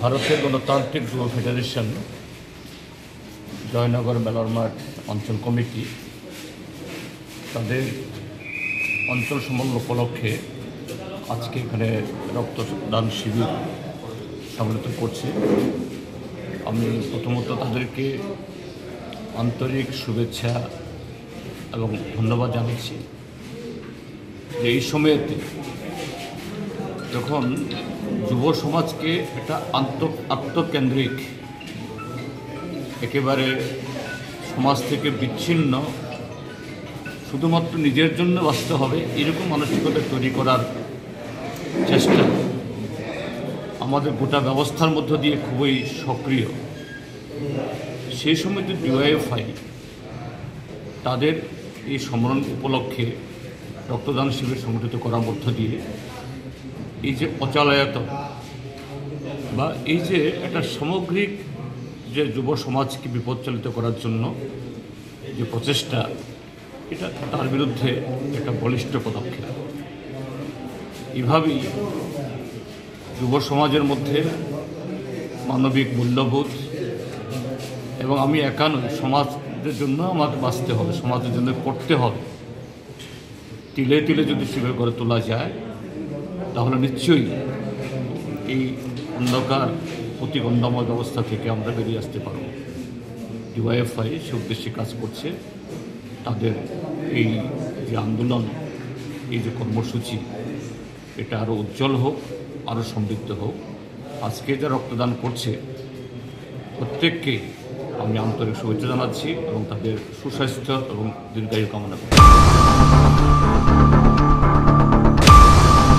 ভারতের গণতান্ত্রিক যুব ফেডারেশন জয়নগর মেলার মাঠ অঞ্চল কমিটি তাদের অঞ্চল সম্মেলন উপলক্ষে আজকে এখানে রক্তদান শিবির সংগঠিত করছে। আমি প্রথমত তাদেরকে আন্তরিক শুভেচ্ছা এবং ধন্যবাদ জানাচ্ছি যে এই সময়েতে যখন যুব সমাজকে একটা আত্মকেন্দ্রিক একেবারে সমাজ থেকে বিচ্ছিন্ন শুধুমাত্র নিজের জন্য বাঁচতে হবে এরকম মানসিকতা তৈরি করার চেষ্টা আমাদের গোটা ব্যবস্থার মধ্য দিয়ে খুবই সক্রিয়। সেই সময় যে ডিওয়াইএফআই তাদের এই সম্মেলন উপলক্ষে রক্তদান শিবির সংগঠিত করার মধ্য দিয়ে এই যে অচলায়তন বা এই যে একটা সামগ্রিক যে যুব সমাজকে বিপদচালিত করার জন্য যে প্রচেষ্টা, এটা তার বিরুদ্ধে একটা বলিষ্ঠ পদক্ষেপ। এভাবেই যুব সমাজের মধ্যে মানবিক মূল্যবোধ এবং আমি একা নই, সমাজের জন্য আমাকে বাঁচতে হবে, সমাজের জন্য পড়তে হবে, তিলে তিলে যদি সেভাবে করে তোলা যায় তাহলে নিশ্চয়ই এই অন্ধকার প্রতিগন্ধময় ব্যবস্থা থেকে আমরা বেরিয়ে আসতে পারব। ডিওয়াইএফআই সে উদ্দেশ্যে কাজ করছে। তাদের এই যে আন্দোলন, এই যে কর্মসূচি, এটা আরও উজ্জ্বল হোক, আরও সমৃদ্ধ হোক। আজকে যা রক্তদান করছে প্রত্যেককে আমি আন্তরিক শুভেচ্ছা জানাচ্ছি এবং তাদের সুস্বাস্থ্য এবং দীর্ঘায়ু কামনা করছি।